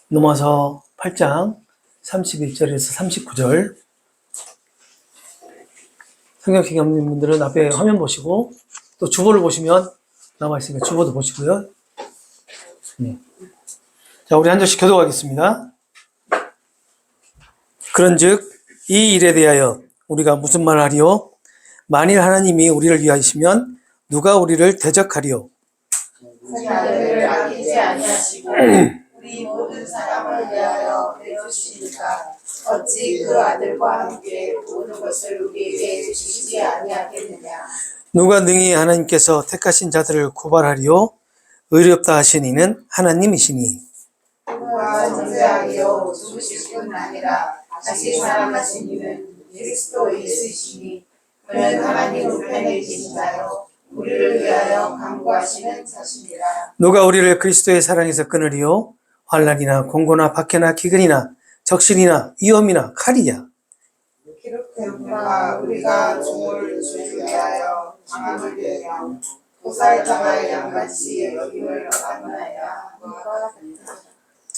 넘어서 8장 31절에서 39절. 성경책 없는 분들은 앞에 화면 보시고 또 주보를 보시면 나와 있으니까 주보도 보시고요. 자, 우리 한 절씩 교독하겠습니다. 그런즉 이 일에 대하여 우리가 무슨 말하리요? 만일 하나님이 우리를 위하시면 누가 우리를 대적하리요? 자기 아들을 아끼지 아니하시고 우리 모든 사람을 위하여 내주시니까 어찌 그 아들과 함께 모든 것을 우리에게 주시지 아니하겠느냐. 누가 능히 하나님께서 택하신 자들을 고발하리요? 의롭다 하신 이는 하나님이시니. 누가 정죄하리요? 죽으실 뿐 아니라 다시 살아나신 이는 그리스도 예수이시니 그는 하나님 우편에 계신 자요 우리를 위하여 간구하시는 자신이라. 누가 우리를 그리스도의 사랑에서 끊으리요? 환난이나 공고나 박해나 기근이나 적신이나 위험이나 칼이냐? 기록되었노라. 우리가 종을 주를 위하여 당함을 위하여 도살당할 양같이 여김을 얻었나이다.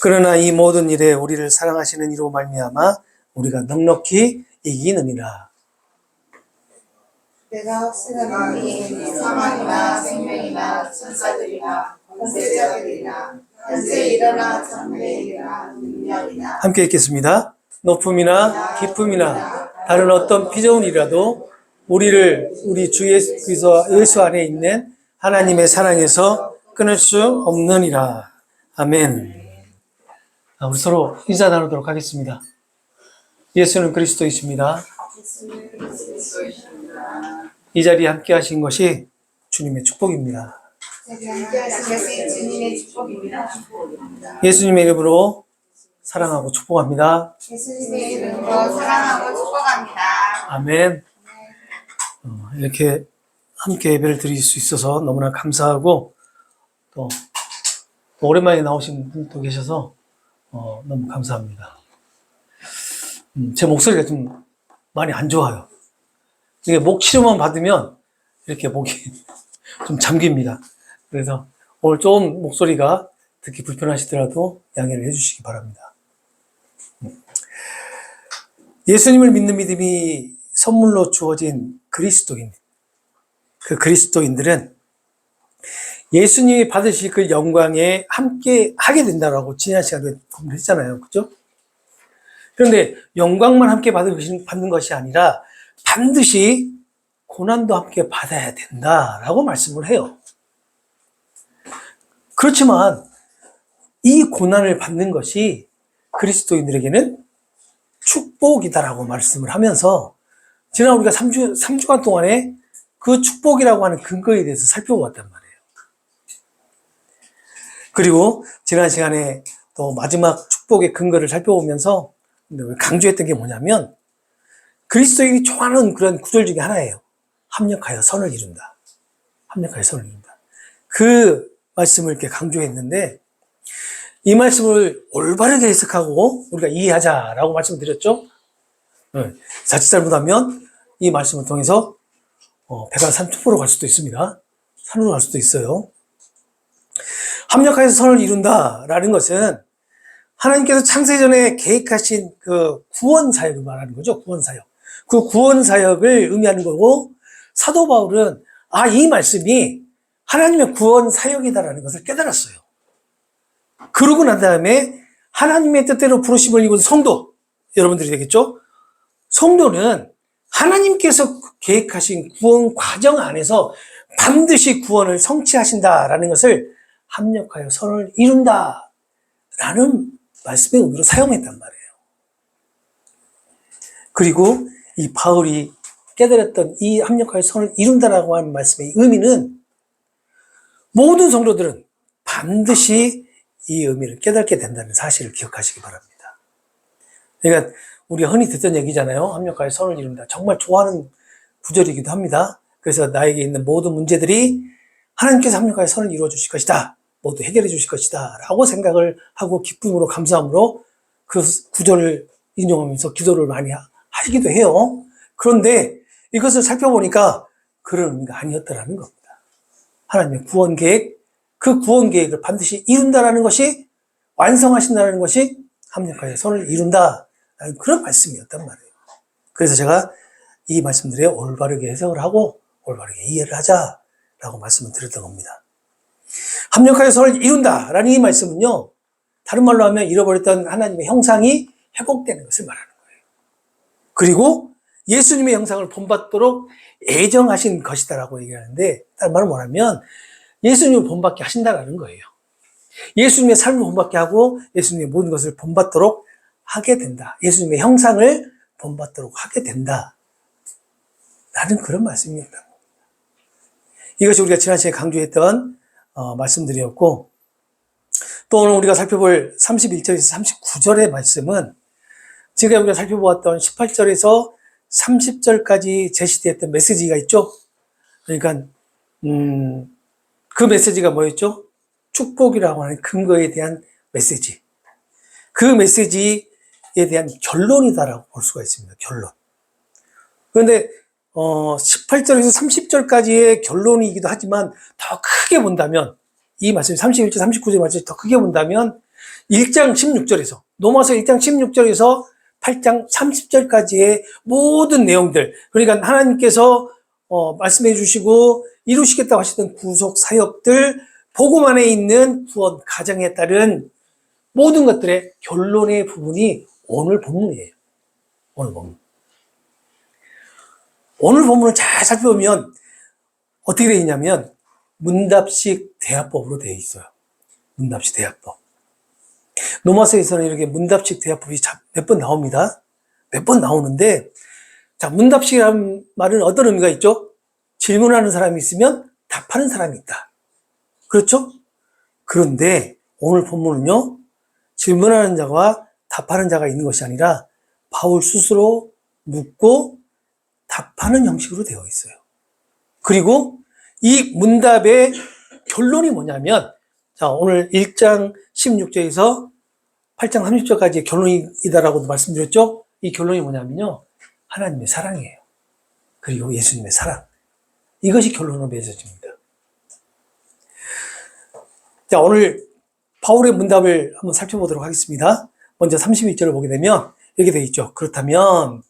그러나 이 모든 일에 우리를 사랑하시는 이로 말미암아 우리가 넉넉히 이기느니라. 내가 확신하노니 사망이나 생명이나 천사들이나 권세자들이나 현재 일어나 장래이나 능력이나 함께 읽겠습니다. 높음이나 깊음이나 다른 어떤 피조운 일이라도 우리를 우리 주 예수 안에 있는 하나님의 사랑에서 끊을 수 없느니라. 아멘. 우리 서로 인사 나누도록 하겠습니다. 예수는 그리스도이십니다. 이 자리에 함께 하신 것이 주님의 축복입니다. 주님의 축복입니다. 예수님의 이름으로 사랑하고 축복합니다. 예수님의 이름으로 사랑하고 축복합니다. 아멘. 이렇게 함께 예배를 드릴 수 있어서 너무나 감사하고 또 오랜만에 나오신 분도 계셔서 너무 감사합니다. 제 목소리가 좀 많이 안 좋아요. 이게 목 치료만 받으면 이렇게 목이 좀 잠깁니다. 그래서 오늘 좀 목소리가 듣기 불편하시더라도 양해를 해주시기 바랍니다. 예수님을 믿는 믿음이 선물로 주어진 그리스도인, 그 그리스도인들은 예수님이 받으실 그 영광에 함께 하게 된다라고 지난 시간에 공부했잖아요. 그죠? 그런데 영광만 함께 받는 것이 아니라 반드시 고난도 함께 받아야 된다라고 말씀을 해요. 그렇지만 이 고난을 받는 것이 그리스도인들에게는 축복이다라고 말씀을 하면서 지난 우리가 3주간 동안에 그 축복이라고 하는 근거에 대해서 살펴보았단 말이에요. 그리고 지난 시간에 또 마지막 축복의 근거를 살펴보면서 강조했던 게 뭐냐면 그리스도인이 좋아하는 그런 구절 중에 하나예요. 합력하여 선을 이룬다. 합력하여 선을 이룬다. 그 말씀을 이렇게 강조했는데 이 말씀을 올바르게 해석하고 우리가 이해하자라고 말씀드렸죠. 자칫 잘못하면 이 말씀을 통해서 배가 산투포로 갈 수도 있습니다. 산으로 갈 수도 있어요. 합력하여서 선을 이룬다라는 것은 하나님께서 창세전에 계획하신 그 구원 사역을 말하는 거죠. 구원 사역. 그 구원 사역을 의미하는 거고 사도 바울은 이 말씀이 하나님의 구원 사역이다라는 것을 깨달았어요. 그러고 난 다음에 하나님의 뜻대로 부르심을 입은 성도, 여러분들이 되겠죠? 성도는 하나님께서 계획하신 구원 과정 안에서 반드시 구원을 성취하신다라는 것을 합력하여 선을 이룬다라는 말씀의 의미로 사용했단 말이에요. 그리고 이 바울이 깨달았던 이 합력하여 선을 이룬다라고 하는 말씀의 의미는 모든 성도들은 반드시 이 의미를 깨닫게 된다는 사실을 기억하시기 바랍니다. 그러니까 우리가 흔히 듣던 얘기잖아요. 합력하여 선을 이룬다. 정말 좋아하는 구절이기도 합니다. 그래서 나에게 있는 모든 문제들이 하나님께서 합력하여 선을 이루어 주실 것이다. 모두 해결해 주실 것이다. 라고 생각을 하고 기쁨으로 감사함으로 그 구절을 인용하면서 기도를 많이 하시기도 해요. 그런데 이것을 살펴보니까 그런 의미가 아니었다라는 겁니다. 하나님의 구원 계획, 그 구원 계획을 반드시 이룬다라는 것이 완성하신다는 것이 합력하여 선을 이룬다. 라는 그런 말씀이었단 말이에요. 그래서 제가 이 말씀들에 올바르게 해석을 하고 올바르게 이해를 하자라고 말씀을 드렸던 겁니다. 합력하여 선을 이룬다. 라는 이 말씀은요, 다른 말로 하면 잃어버렸던 하나님의 형상이 회복되는 것을 말하는 거예요. 그리고 예수님의 형상을 본받도록 애정하신 것이다라고 얘기하는데, 다른 말로 뭐냐면 예수님을 본받게 하신다라는 거예요. 예수님의 삶을 본받게 하고 예수님의 모든 것을 본받도록 하게 된다. 예수님의 형상을 본받도록 하게 된다. 라는 그런 말씀입니다. 이것이 우리가 지난 시간에 강조했던 말씀들이었고, 또 오늘 우리가 살펴볼 31절에서 39절의 말씀은 지금 우리가 살펴보았던 18절에서 30절까지 제시되었던 메시지가 있죠. 그러니까 그 메시지가 뭐였죠? 축복이라고 하는 근거에 대한 메시지. 그 메시지에 대한 결론이다라고 볼 수가 있습니다. 결론. 그런데 18절에서 30절까지의 결론이기도 하지만 더 크게 본다면, 이 말씀 31절, 39절 말씀을 더 크게 본다면 1장 16절에서 넘어서 1장 16절에서 8장 30절까지의 모든 내용들, 그러니까 하나님께서 말씀해 주시고 이루시겠다고 하셨던 구속 사역들, 복음 안에 있는 구원 가정에 따른 모든 것들의 결론의 부분이 오늘 본문이에요. 오늘 본문. 오늘 본문을 잘 살펴보면 어떻게 되어 있냐면 문답식 대화법으로 되어 있어요. 문답식 대화법. 로마서에서는 이렇게 문답식 대화법이 몇 번 나옵니다. 몇 번 나오는데, 자, 문답식이라는 말은 어떤 의미가 있죠? 질문하는 사람이 있으면 답하는 사람이 있다. 그렇죠? 그런데 오늘 본문은요, 질문하는 자와 답하는 자가 있는 것이 아니라 바울 스스로 묻고 답하는 형식으로 되어 있어요. 그리고 이 문답의 결론이 뭐냐면, 자, 오늘 1장 16절에서 8장 30절까지의 결론이다라고도 말씀드렸죠? 이 결론이 뭐냐면요, 하나님의 사랑이에요. 그리고 예수님의 사랑. 이것이 결론으로 맺어집니다. 자, 오늘 바울의 문답을 한번 살펴보도록 하겠습니다. 먼저 31절을 보게 되면 이렇게 되어 있죠. 그렇다면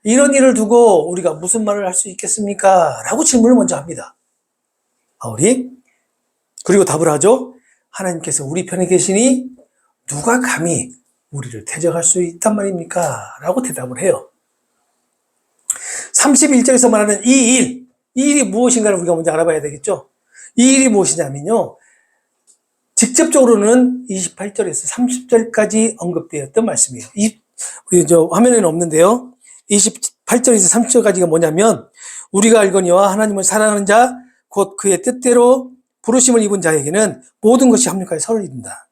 이런 일을 두고 우리가 무슨 말을 할 수 있겠습니까? 라고 질문을 먼저 합니다. 바울이. 그리고 답을 하죠. 하나님께서 우리 편에 계시니 누가 감히 우리를 대적할 수 있단 말입니까? 라고 대답을 해요. 31절에서 말하는 이 일이 무엇인가를 우리가 먼저 알아봐야 되겠죠. 이 일이 무엇이냐면요, 직접적으로는 28절에서 30절까지 언급되었던 말씀이에요. 우리 화면에는 없는데요, 28절에서 30절까지가 뭐냐면, 우리가 알거니와 하나님을 사랑하는 자 곧 그의 뜻대로 부르심을 입은 자에게는 모든 것이 합력하여 선을 이룬다.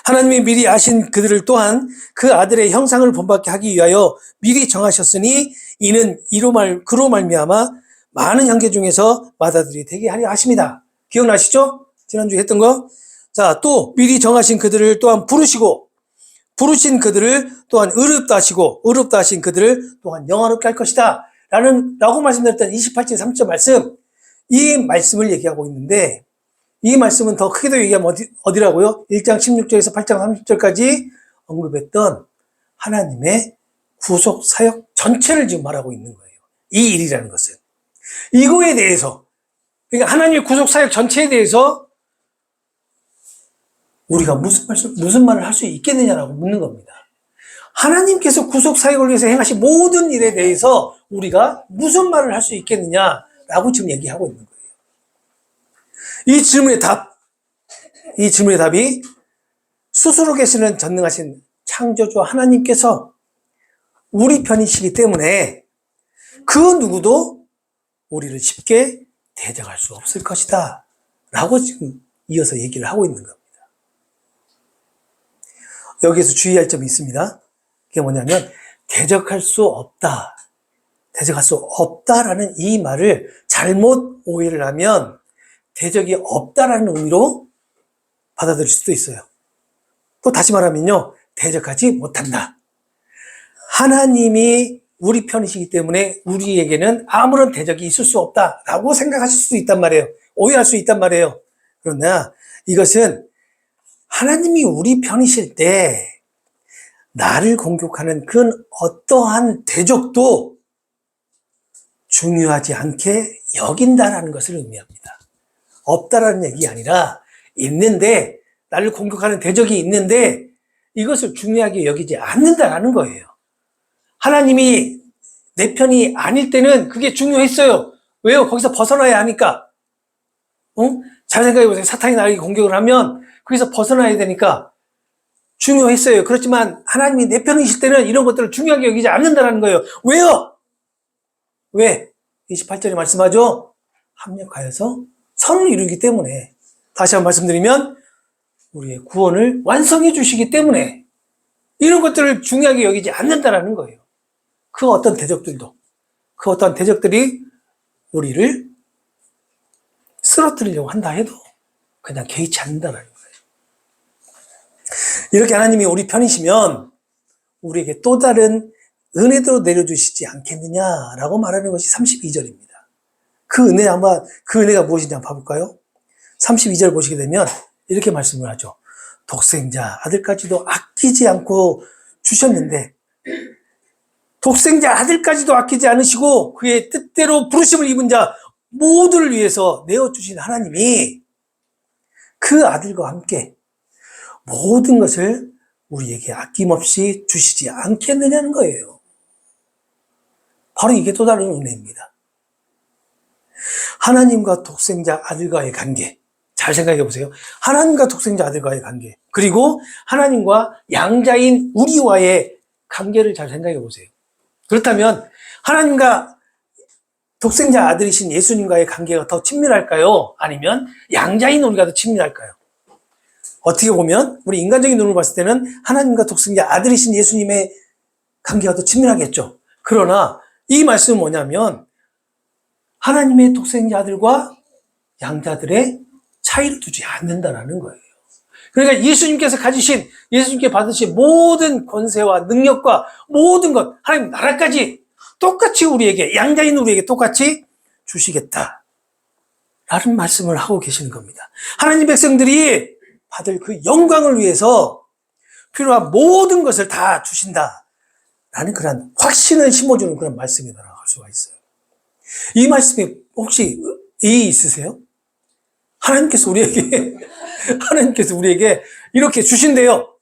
하나님이 미리 아신 그들을 또한 그 아들의 형상을 본받게 하기 위하여 미리 정하셨으니 이는 그로 말미암아 많은 형제 중에서 맏아들이 되게 하려 하십니다. 기억나시죠? 지난주에 했던 거. 자, 또 미리 정하신 그들을 또한 부르시고 부르신 그들을 또한 의롭다 하시고 의롭다 하신 그들을 또한 영화롭게 할 것이다 라고 말씀드렸던 28절 30절 말씀, 이 말씀을 얘기하고 있는데, 이 말씀은 더 크게도 얘기하면 어디라고요? 1장 16절에서 8장 30절까지 언급했던 하나님의 구속 사역 전체를 지금 말하고 있는 거예요. 이 일이라는 것은. 이거에 대해서, 그러니까 하나님의 구속 사역 전체에 대해서 우리가 무슨 말을 할 수 있겠느냐라고 묻는 겁니다. 하나님께서 구속 사역을 위해서 행하신 모든 일에 대해서 우리가 무슨 말을 할 수 있겠느냐라고 지금 얘기하고 있는 거예요. 이 질문의 답이 스스로 계시는 전능하신 창조주 하나님께서 우리 편이시기 때문에 그 누구도 우리를 쉽게 대적할 수 없을 것이다 라고 지금 이어서 얘기를 하고 있는 겁니다. 여기에서 주의할 점이 있습니다. 그게 뭐냐면 대적할 수 없다라는 이 말을 잘못 오해를 하면 대적이 없다라는 의미로 받아들일 수도 있어요. 또 다시 말하면요, 대적하지 못한다. 하나님이 우리 편이시기 때문에 우리에게는 아무런 대적이 있을 수 없다라고 생각하실 수도 있단 말이에요. 오해할 수 있단 말이에요. 그러나 이것은 하나님이 우리 편이실 때 나를 공격하는 그 어떠한 대적도 중요하지 않게 여긴다라는 것을 의미합니다. 없다라는 얘기 아니라 있는데, 나를 공격하는 대적이 있는데 이것을 중요하게 여기지 않는다라는 거예요. 하나님이 내 편이 아닐 때는 그게 중요했어요. 왜요? 거기서 벗어나야 하니까. 잘 생각해 보세요. 사탄이 나에게 공격을 하면 거기서 벗어나야 되니까 중요했어요. 그렇지만 하나님이 내 편이실 때는 이런 것들을 중요하게 여기지 않는다는 거예요. 왜요? 왜? 28절에 말씀하죠. 합력하여서 선을 이루기 때문에. 다시 한번 말씀드리면 우리의 구원을 완성해 주시기 때문에 이런 것들을 중요하게 여기지 않는다는 거예요. 그 어떤 대적들도, 그 어떤 대적들이 우리를 쓰러뜨리려고 한다 해도 그냥 개의치 않는다는 거예요. 이렇게 하나님이 우리 편이시면 우리에게 또 다른 은혜도 내려주시지 않겠느냐라고 말하는 것이 32절입니다. 그 은혜가 무엇인지 한번 봐볼까요? 32절 보시게 되면 이렇게 말씀을 하죠. 독생자 아들까지도 아끼지 않고 주셨는데, 독생자 아들까지도 아끼지 않으시고 그의 뜻대로 부르심을 입은 자 모두를 위해서 내어주신 하나님이 그 아들과 함께 모든 것을 우리에게 아낌없이 주시지 않겠느냐는 거예요. 바로 이게 또 다른 은혜입니다. 하나님과 독생자 아들과의 관계, 잘 생각해 보세요. 하나님과 독생자 아들과의 관계, 그리고 하나님과 양자인 우리와의 관계를 잘 생각해 보세요. 그렇다면 하나님과 독생자 아들이신 예수님과의 관계가 더 친밀할까요? 아니면 양자인 우리가 더 친밀할까요? 어떻게 보면 우리 인간적인 눈으로 봤을 때는 하나님과 독생자 아들이신 예수님의 관계가 더 친밀하겠죠. 그러나 이 말씀은 뭐냐면 하나님의 독생자 아들과 양자들의 차이를 두지 않는다라는 거예요. 그러니까 예수님께 받으신 모든 권세와 능력과 모든 것, 하나님 나라까지 똑같이 우리에게, 양자인 우리에게 똑같이 주시겠다 라는 말씀을 하고 계시는 겁니다. 하나님 백성들이 받을 그 영광을 위해서 필요한 모든 것을 다 주신다라는 그런 확신을 심어주는 그런 말씀이라고 할 수가 있어요. 이 말씀에 혹시 이해 있으세요? 하나님께서 우리에게 이렇게 주신대요.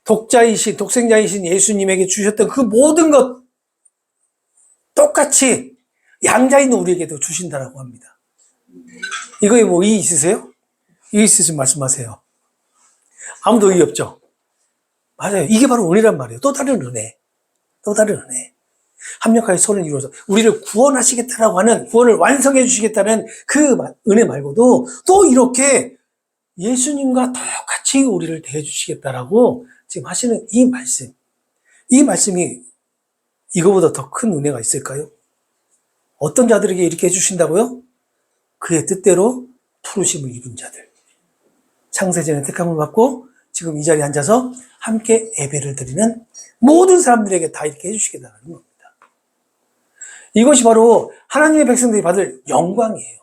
독생자이신 예수님에게 주셨던 그 모든 것 똑같이 양자인 우리에게도 주신다라고 합니다. 이거에 뭐 이해 있으세요? 이해 있으시면 말씀하세요. 아무도 이해 없죠? 맞아요. 이게 바로 은혜란 말이에요. 또 다른 은혜. 합력하여 선을 이루어서 우리를 구원하시겠다라고 하는, 구원을 완성해 주시겠다는 그 은혜 말고도 또 이렇게 예수님과 똑같이 우리를 대해 주시겠다라고 지금 하시는 이 말씀이 이거보다 더 큰 은혜가 있을까요? 어떤 자들에게 이렇게 해주신다고요? 그의 뜻대로 부르심을 입은 자들. 창세전에 택함을 받고 지금 이 자리에 앉아서 함께 예배를 드리는 모든 사람들에게 다 이렇게 해주시겠다는 겁니다. 이것이 바로 하나님의 백성들이 받을 영광이에요.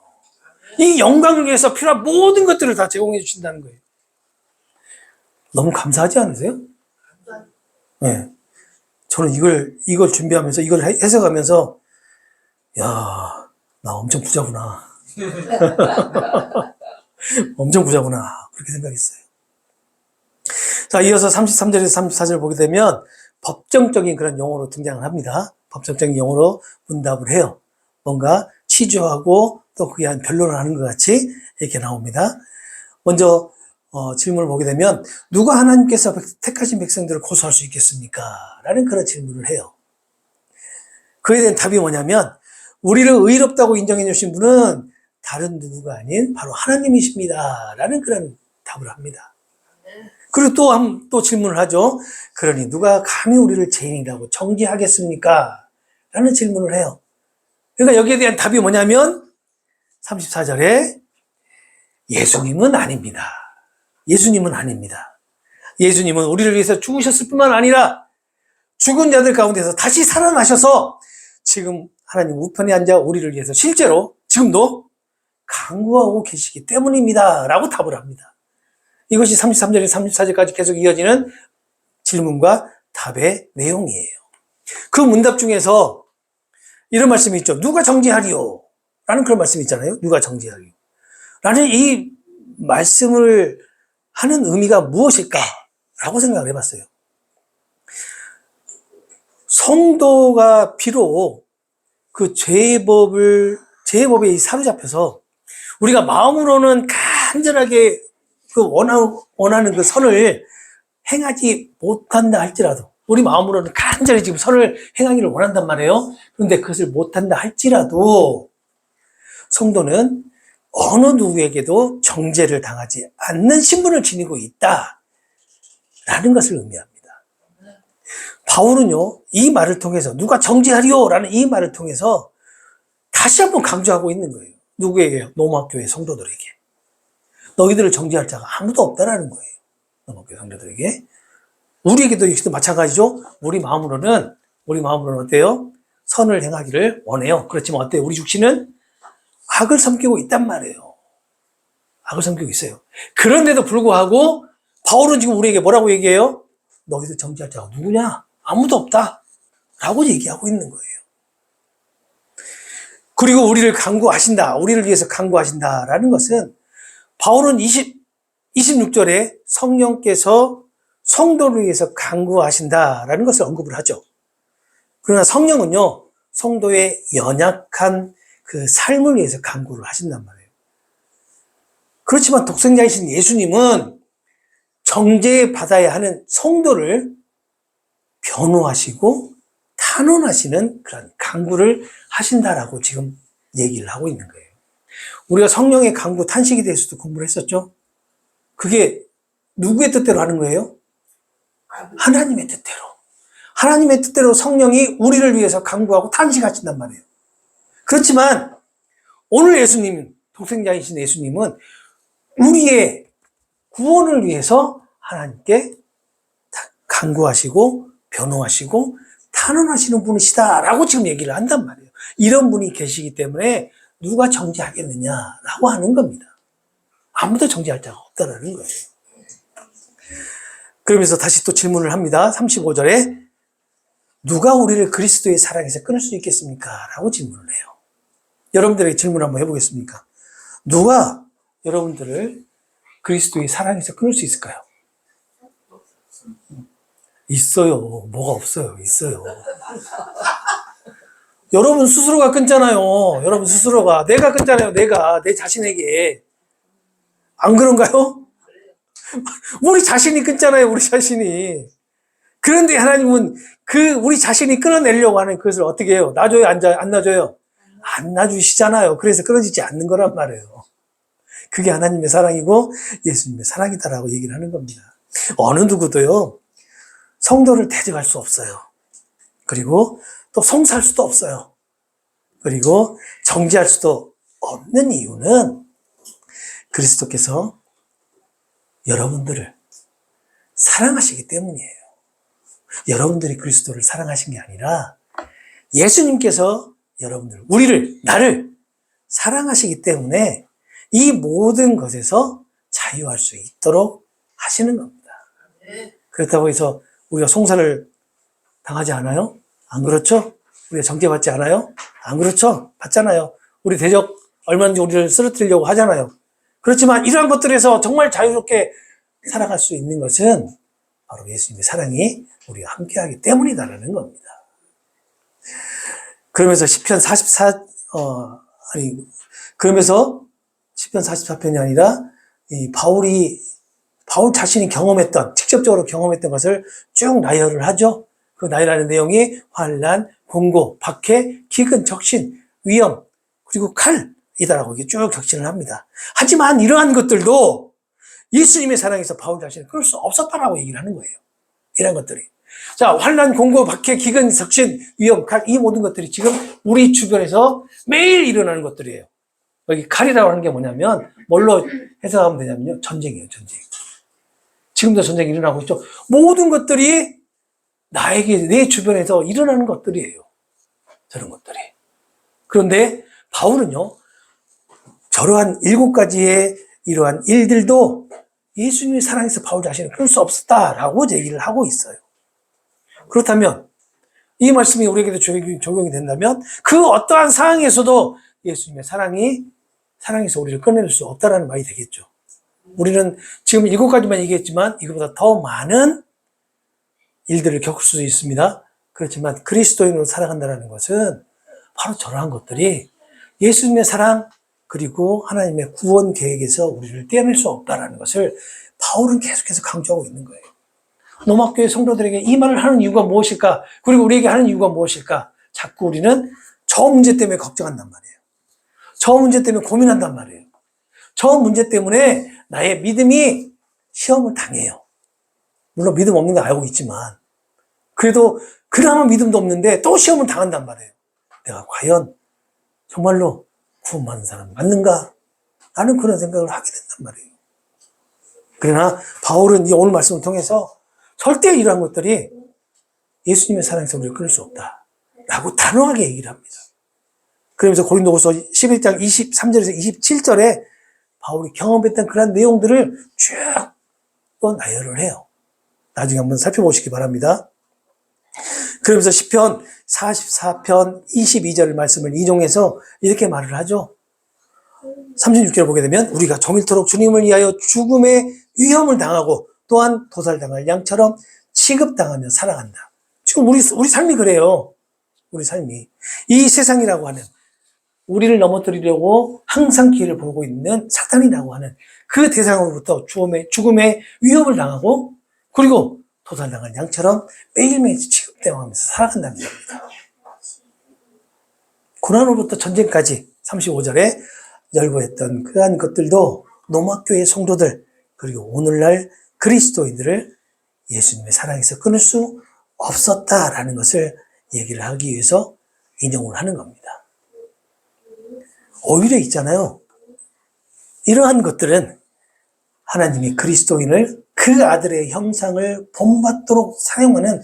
이 영광을 위해서 필요한 모든 것들을 다 제공해 주신다는 거예요. 너무 감사하지 않으세요? 네. 저는 이걸 준비하면서, 이걸 해석하면서, 야, 나 엄청 부자구나. 엄청 부자구나. 그렇게 생각했어요. 자, 이어서 33절에서 34절을 보게 되면 법정적인 그런 용어로 등장을 합니다. 법정적인 용어로 문답을 해요. 뭔가 취조하고 또 그에 한 변론을 하는 것 같이 이렇게 나옵니다. 먼저 질문을 보게 되면 누가 하나님께서 택하신 백성들을 고소할 수 있겠습니까? 라는 그런 질문을 해요. 그에 대한 답이 뭐냐면 우리를 의롭다고 인정해 주신 분은 다른 누구가 아닌 바로 하나님이십니다. 라는 그런 답을 합니다. 그리고 또 질문을 하죠. 그러니 누가 감히 우리를 죄인이라고 정죄하겠습니까? 라는 질문을 해요. 그러니까 여기에 대한 답이 뭐냐면 34절에 예수님은 아닙니다. 예수님은 아닙니다. 예수님은 우리를 위해서 죽으셨을 뿐만 아니라 죽은 자들 가운데서 다시 살아나셔서 지금 하나님 우편에 앉아 우리를 위해서 실제로 지금도 간구하고 계시기 때문입니다. 라고 답을 합니다. 이것이 33절에서 34절까지 계속 이어지는 질문과 답의 내용이에요. 그 문답 중에서 이런 말씀이 있죠. 누가 정죄하리요? 라는 그런 말씀이 있잖아요. 누가 정죄하리요? 라는 이 말씀을 하는 의미가 무엇일까? 라고 생각을 해봤어요. 성도가 비록 그 죄법에 사로잡혀서 우리가 마음으로는 간절하게 원하는 그 선을 행하지 못한다 할지라도, 우리 마음으로는 간절히 지금 선을 행하기를 원한단 말이에요. 그런데 그것을 못한다 할지라도 성도는 어느 누구에게도 정죄를 당하지 않는 신분을 지니고 있다라는 것을 의미합니다. 바울은요, 이 말을 통해서 누가 정죄하리요? 라는 이 말을 통해서 다시 한번 강조하고 있는 거예요. 누구에게요? 로마교회 성도들에게. 너희들을 정죄할 자가 아무도 없다라는 거예요. 로마교회 성도들에게. 우리에게도 역시 마찬가지죠. 우리 마음으로는 어때요? 선을 행하기를 원해요. 그렇지만 어때요? 우리 육신은 악을 섬기고 있단 말이에요. 악을 섬기고 있어요. 그런데도 불구하고 바울은 지금 우리에게 뭐라고 얘기해요? 너희들 정죄할 자가 누구냐? 아무도 없다. 라고 얘기하고 있는 거예요. 그리고 우리를 간구하신다. 우리를 위해서 간구하신다라는 것은 바울은 26절에 성령께서 성도를 위해서 간구하신다라는 것을 언급을 하죠. 그러나 성령은요, 성도의 연약한 그 삶을 위해서 간구를 하신단 말이에요. 그렇지만 독생자이신 예수님은 정죄받아야 하는 성도를 변호하시고 탄원하시는 그런 간구를 하신다라고 지금 얘기를 하고 있는 거예요. 우리가 성령의 간구 탄식에 대해서도 공부를 했었죠. 그게 누구의 뜻대로 하는 거예요? 하나님의 뜻대로. 하나님의 뜻대로 성령이 우리를 위해서 간구하고 탄식하신단 말이에요. 그렇지만 오늘 예수님, 독생자이신 예수님은 우리의 구원을 위해서 하나님께 간구하시고 변호하시고 탄원하시는 분이시다라고 지금 얘기를 한단 말이에요. 이런 분이 계시기 때문에 누가 정죄하겠느냐라고 하는 겁니다. 아무도 정죄할 자가 없다라는 거예요. 그러면서 다시 또 질문을 합니다. 35절에 누가 우리를 그리스도의 사랑에서 끊을 수 있겠습니까? 라고 질문을 해요. 여러분들에게 질문 한번 해보겠습니까? 누가 여러분들을 그리스도의 사랑에서 끊을 수 있을까요? 있어요. 뭐가 없어요. 있어요. 여러분 스스로가 끊잖아요. 여러분 스스로가. 내가 끊잖아요. 내 자신에게. 안 그런가요? 우리 자신이 끊잖아요. 우리 자신이. 그런데 하나님은 우리 자신이 끊어내려고 하는 그것을 어떻게 해요? 놔줘요? 안 놔줘요? 안 놔주시잖아요. 그래서 끊어지지 않는 거란 말이에요. 그게 하나님의 사랑이고 예수님의 사랑이다라고 얘기를 하는 겁니다. 어느 누구도요, 성도를 대적할 수 없어요. 그리고 또 송사할 수도 없어요. 그리고 정죄할 수도 없는 이유는 그리스도께서 여러분들을 사랑하시기 때문이에요. 여러분들이 그리스도를 사랑하신 게 아니라 예수님께서 나를 사랑하시기 때문에 이 모든 것에서 자유할 수 있도록 하시는 겁니다. 그렇다고 해서 우리가 송사를 당하지 않아요? 안 그렇죠? 우리가 정죄받지 않아요? 안 그렇죠? 받잖아요. 우리 대적 얼마든지 우리를 쓰러뜨리려고 하잖아요. 그렇지만 이러한 것들에서 정말 자유롭게 살아갈 수 있는 것은 바로 예수님의 사랑이 우리와 함께하기 때문이다라는 겁니다. 그러면서 시편 44편이 아니라 바울 자신이 직접적으로 경험했던 것을 쭉 나열을 하죠. 그 나열하는 내용이 환난, 공고, 박해, 기근, 적신, 위험, 그리고 칼이다라고 쭉 격신을 합니다. 하지만 이러한 것들도 예수님의 사랑에서 바울 자신을 끊을 수 없었다라고 얘기를 하는 거예요. 이런 것들이. 자, 환난, 공고, 박해, 기근, 적신, 위험, 칼, 이 모든 것들이 지금 우리 주변에서 매일 일어나는 것들이에요. 여기 칼이라고 하는 게 뭐냐면, 뭘로 해석하면 되냐면요. 전쟁이에요, 전쟁. 지금도 전쟁이 일어나고 있죠. 모든 것들이 내 주변에서 일어나는 것들이에요. 저런 것들이. 그런데 바울은요, 저러한 7가지의 이러한 일들도 예수님의 사랑에서 바울 자신을 끊을 수 없었다라고 얘기를 하고 있어요. 그렇다면 이 말씀이 우리에게도 적용이 된다면 그 어떠한 상황에서도 예수님의 사랑에서 우리를 끊어낼 수 없다라는 말이 되겠죠. 우리는 지금 7가지만 얘기했지만 이거보다 더 많은 일들을 겪을 수도 있습니다. 그렇지만 그리스도인으로 살아간다는 것은 바로 저러한 것들이 예수님의 사랑 그리고 하나님의 구원 계획에서 우리를 떼어낼 수 없다는 것을 바울은 계속해서 강조하고 있는 거예요. 로마교회 성도들에게 이 말을 하는 이유가 무엇일까? 그리고 우리에게 하는 이유가 무엇일까? 자꾸 우리는 저 문제 때문에 걱정한단 말이에요. 저 문제 때문에 고민한단 말이에요. 저 문제 때문에 나의 믿음이 시험을 당해요. 물론 믿음 없는 거 알고 있지만 그래도 그나마 믿음도 없는데 또 시험을 당한단 말이에요. 내가 과연 정말로 구원받는 사람 맞는가? 라는 그런 생각을 하게 된단 말이에요. 그러나 바울은 이 오늘 말씀을 통해서 절대 이러한 것들이 예수님의 사랑에서 우리를 끊을 수 없다 라고 단호하게 얘기를 합니다. 그러면서 고린도후서 11장 23절에서 27절에 바울이 경험했던 그런 내용들을 쭉 또 나열을 해요. 나중에 한번 살펴보시기 바랍니다. 그러면서 시편 44편 22절 말씀을 인용해서 이렇게 말을 하죠. 36절을 보게 되면 우리가 종일토록 주님을 위하여 죽음의 위험을 당하고 또한 도살당할 양처럼 취급당하며 살아간다. 지금 우리 삶이 그래요. 우리 삶이. 이 세상이라고 하는 우리를 넘어뜨리려고 항상 기회를 보고 있는 사탄이라고 하는 그 대상으로부터 죽음의 위협을 당하고 그리고 도살당할 양처럼 매일매일 취급당하면서 살아간다는 겁니다. 고난으로부터 전쟁까지 35절에 열거했던 그러한 것들도 로마교회 성도들 그리고 오늘날 그리스도인들을 예수님의 사랑에서 끊을 수 없었다라는 것을 얘기를 하기 위해서 인용을 하는 겁니다. 오히려 있잖아요. 이러한 것들은 하나님이 그리스도인을 그 아들의 형상을 본받도록 사용하는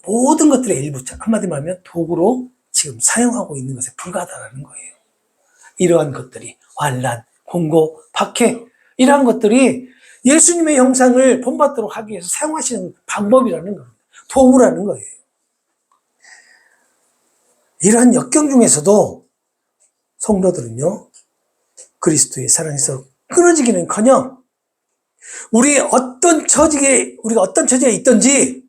모든 것들의 일부, 한마디로 하면 도구로 지금 사용하고 있는 것에 불과하다는 거예요. 이러한 것들이 환난, 공고, 박해 이러한 것들이 예수님의 형상을 본받도록 하기 위해서 사용하시는 방법이라는 겁니다. 도구라는 거예요. 이러한 역경 중에서도 성도들은요, 그리스도의 사랑에서 끊어지기는커녕 우리가 어떤 처지에 있든지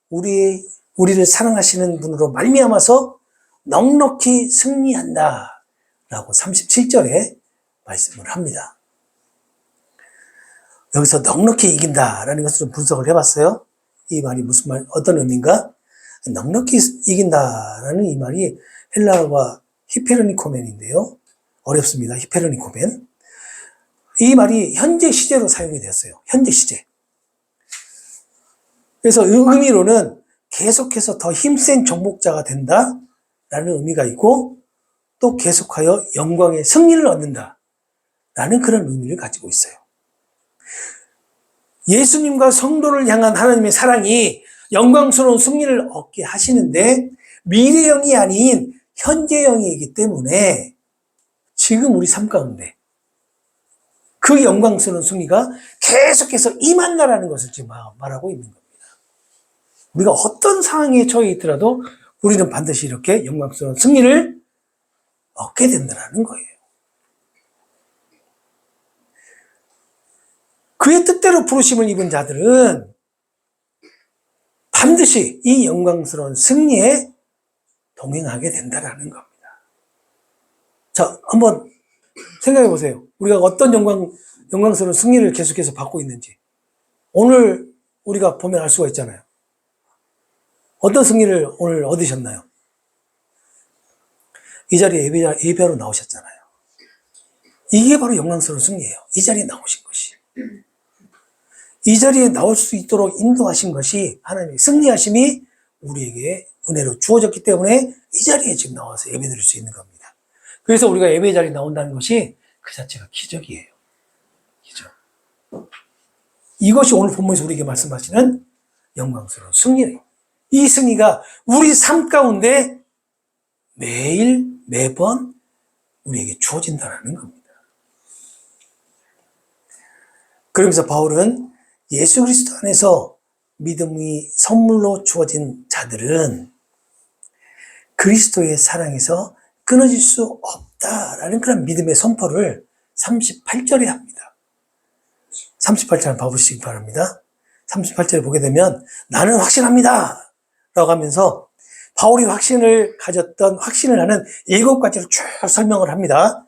우리를 사랑하시는 분으로 말미암아서 넉넉히 승리한다 라고 37절에 말씀을 합니다. 여기서 넉넉히 이긴다라는 것을 좀 분석을 해봤어요. 이 말이 무슨 말, 어떤 의미인가? 넉넉히 이긴다라는 이 말이 헬라어가 히페르니코멘인데요. 어렵습니다. 히페르니코멘. 이 말이 현재 시제로 사용이 되었어요. 현재 시제. 그래서 의미로는 계속해서 더 힘센 정복자가 된다라는 의미가 있고 또 계속하여 영광의 승리를 얻는다라는 그런 의미를 가지고 있어요. 예수님과 성도를 향한 하나님의 사랑이 영광스러운 승리를 얻게 하시는데 미래형이 아닌 현재형이기 때문에 지금 우리 삶 가운데 그 영광스러운 승리가 계속해서 임한다라는 것을 지금 말하고 있는 겁니다. 우리가 어떤 상황에 처해 있더라도 우리는 반드시 이렇게 영광스러운 승리를 얻게 된다는 거예요. 그의 뜻대로 부르심을 입은 자들은 반드시 이 영광스러운 승리에 동행하게 된다는 겁니다. 자, 한번 생각해 보세요. 우리가 어떤 영광스러운 승리를 계속해서 받고 있는지. 오늘 우리가 보면 알 수가 있잖아요. 어떤 승리를 오늘 얻으셨나요? 이 자리에 예배하러 나오셨잖아요. 이게 바로 영광스러운 승리예요. 이 자리에 나오신 것이. 이 자리에 나올 수 있도록 인도하신 것이 하나님의 승리하심이 우리에게 은혜로 주어졌기 때문에 이 자리에 지금 나와서 예배드릴 수 있는 겁니다. 그래서 우리가 예배 자리에 나온다는 것이 그 자체가 기적이에요. 기적. 이것이 오늘 본문에서 우리에게 말씀하시는 영광스러운 승리예요. 이 승리가 우리 삶 가운데 매번 우리에게 주어진다는 겁니다. 그러면서 바울은 예수 그리스도 안에서 믿음이 선물로 주어진 자들은 그리스도의 사랑에서 끊어질 수 없다라는 그런 믿음의 선포를 38절에 합니다. 38절 봐보시기 바랍니다. 38절에 보게 되면 나는 확신합니다 라고 하면서 바울이 확신을 가졌던 확신을 하는 7가지를 쭉 설명을 합니다.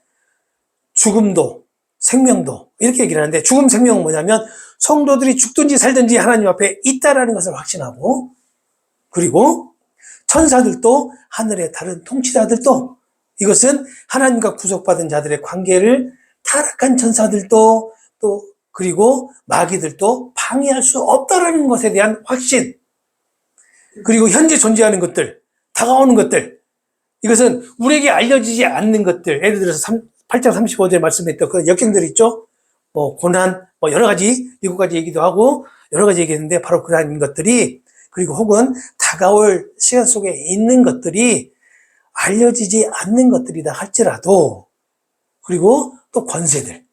죽음도 생명도 이렇게 얘기를 하는데, 죽음 생명은 뭐냐면 성도들이 죽든지 살든지 하나님 앞에 있다라는 것을 확신하고, 그리고 천사들도 하늘의 다른 통치자들도, 이것은 하나님과 구속받은 자들의 관계를 타락한 천사들도 또 그리고 마귀들도 방해할 수 없다라는 것에 대한 확신, 그리고 현재 존재하는 것들, 다가오는 것들, 이것은 우리에게 알려지지 않는 것들, 예를 들어서 8장 35절에 말씀했던 그런 역경들이 있죠. 고난, 여러 가지, 7가지 얘기도 하고 여러 가지 얘기했는데 바로 그러한 것들이, 그리고 혹은 다가올 시간 속에 있는 것들이 알려지지 않는 것들이다 할지라도, 그리고 또 권세들,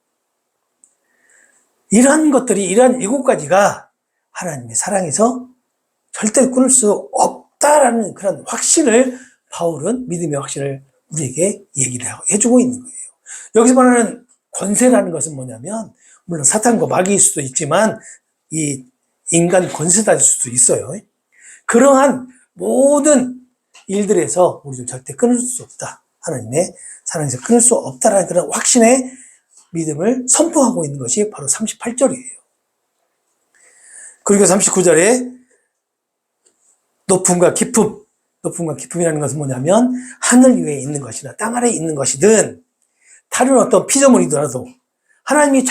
이러한 것들이, 이러한 7가지가 하나님의 사랑에서 절대로 끊을 수 없다라는 그런 확신을 바울은, 믿음의 확신을 우리에게 얘기를 해주고 있는 거예요. 여기서 말하는 권세라는 것은 뭐냐면, 물론 사탄과 마귀일 수도 있지만 이 인간 권세다일 수도 있어요. 그러한 모든 일들에서 우리를 절대 끊을 수 없다, 하나님의 사랑에서 끊을 수 없다라는 그런 확신의 믿음을 선포하고 있는 것이 바로 38절이에요. 그리고 39절에 높음과 깊음, 높음과 깊음이라는 것은 뭐냐면 하늘 위에 있는 것이나 땅 아래에 있는 것이든 다른 어떤 피조물이더라도 하나님의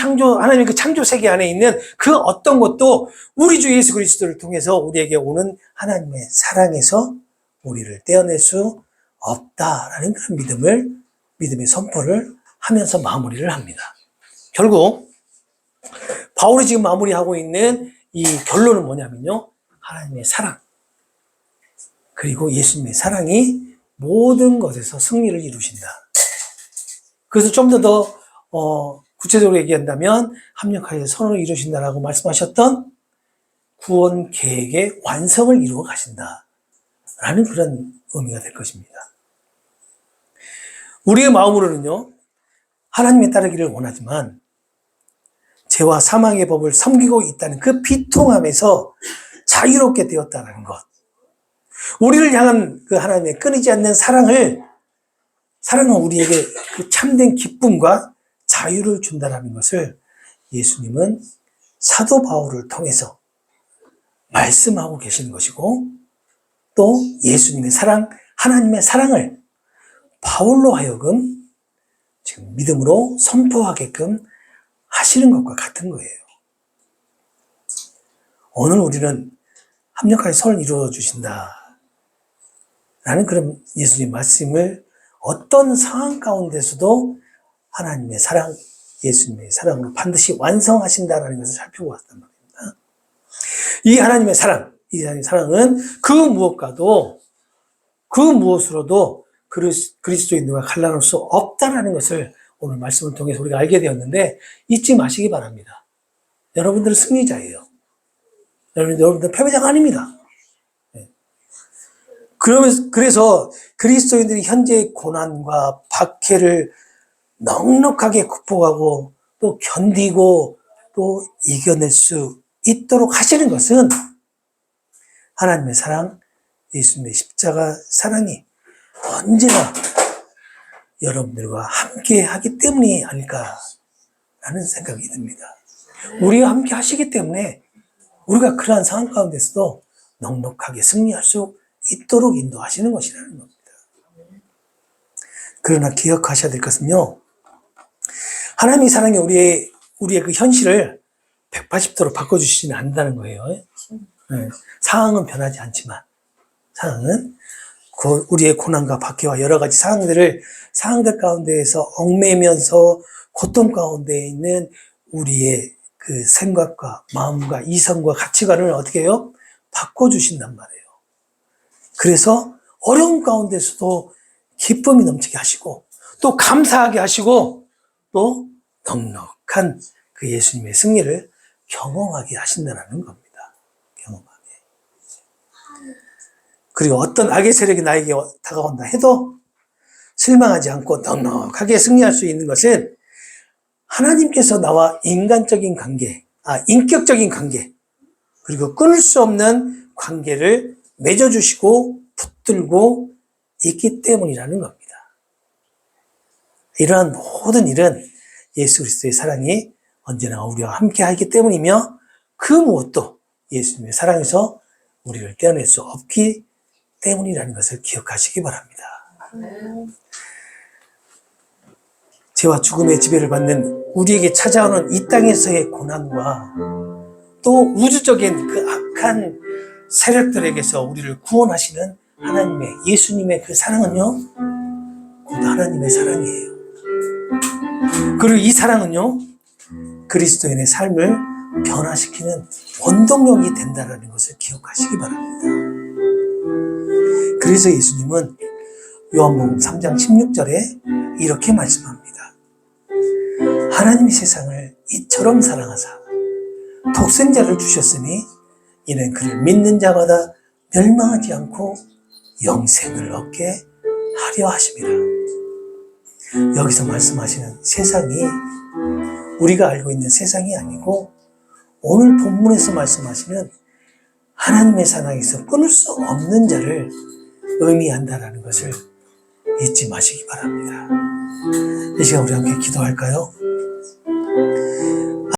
그 창조 세계 안에 있는 그 어떤 것도 우리 주 예수 그리스도를 통해서 우리에게 오는 하나님의 사랑에서 우리를 떼어낼 수 없다라는 그런 믿음의 선포를 하면서 마무리를 합니다. 결국 바울이 지금 마무리하고 있는 이 결론은 뭐냐면요, 하나님의 사랑, 그리고 예수님의 사랑이 모든 것에서 승리를 이루신다. 그래서 좀 더 구체적으로 얘기한다면 합력하여 선을 이루신다라고 말씀하셨던 구원 계획의 완성을 이루어 가신다라는 그런 의미가 될 것입니다. 우리의 마음으로는요, 하나님의 따르기를 원하지만 죄와 사망의 법을 섬기고 있다는 그 비통함에서 자유롭게 되었다는 것, 우리를 향한 그 하나님의 끊이지 않는 사랑은 우리에게 그 참된 기쁨과 자유를 준다는 것을 예수님은 사도 바울을 통해서 말씀하고 계시는 것이고, 또 예수님의 사랑, 하나님의 사랑을 바울로 하여금 지금 믿음으로 선포하게끔 하시는 것과 같은 거예요. 오늘 우리는 합력하여 선을 이루어 주신다 라는 그런 예수님 말씀을 어떤 상황 가운데서도 하나님의 사랑, 예수님의 사랑으로 반드시 완성하신다는 것을 살펴보았단 말입니다. 이 하나님의 사랑, 이 하나님의 사랑은 그 무엇과도, 그 무엇으로도 그리스도인들과 갈라놓을 수 없다는 것을 오늘 말씀을 통해서 우리가 알게 되었는데, 잊지 마시기 바랍니다. 여러분들은 승리자예요. 여러분들은 패배자가 아닙니다. 그래서 그리스도인들이 현재의 고난과 박해를 넉넉하게 극복하고 또 견디고 또 이겨낼 수 있도록 하시는 것은 하나님의 사랑, 예수님의 십자가 사랑이 언제나 여러분들과 함께 하기 때문이 아닐까라는 생각이 듭니다. 우리와 함께 하시기 때문에 우리가 그러한 상황 가운데서도 넉넉하게 승리할 수 있도록 인도하시는 것이라는 겁니다. 그러나 기억하셔야 될 것은요, 하나님의 사랑이 우리의 그 현실을 180도로 바꿔주시지는 않는다는 거예요. 상황은 변하지 않지만, 상황은 우리의 고난과 박해와 여러 가지 상황들 가운데에서 얽매면서 고통 가운데 있는 우리의 그 생각과 마음과 이성과 가치관을 어떻게 해요? 바꿔주신단 말이에요. 그래서 어려움 가운데서도 기쁨이 넘치게 하시고, 또 감사하게 하시고, 또 넉넉한 그 예수님의 승리를 경험하게 하신다는 겁니다. 경험하게. 그리고 어떤 악의 세력이 나에게 다가온다 해도 실망하지 않고 넉넉하게 승리할 수 있는 것은 하나님께서 나와 인간적인 관계, 인격적인 관계, 그리고 끊을 수 없는 관계를 맺어주시고 붙들고 있기 때문이라는 겁니다. 이러한 모든 일은 예수 그리스도의 사랑이 언제나 우리와 함께 하기 때문이며 그 무엇도 예수님의 사랑에서 우리를 떼어낼 수 없기 때문이라는 것을 기억하시기 바랍니다. 죄와 죽음의 지배를 받는 우리에게 찾아오는 이 땅에서의 고난과 또 우주적인 그 악한 세력들에게서 우리를 구원하시는 하나님의, 예수님의 그 사랑은요, 곧 하나님의 사랑이에요. 그리고 이 사랑은요, 그리스도인의 삶을 변화시키는 원동력이 된다는 것을 기억하시기 바랍니다. 그래서 예수님은 요한복음 3장 16절에 이렇게 말씀합니다. 하나님이 세상을 이처럼 사랑하사 독생자를 주셨으니 이는 그를 믿는 자마다 멸망하지 않고 영생을 얻게 하려 하심이라. 여기서 말씀하시는 세상이 우리가 알고 있는 세상이 아니고 오늘 본문에서 말씀하시는 하나님의 사랑에서 끊을 수 없는 자를 의미한다는 것을 잊지 마시기 바랍니다. 이 시간 우리 함께 기도할까요?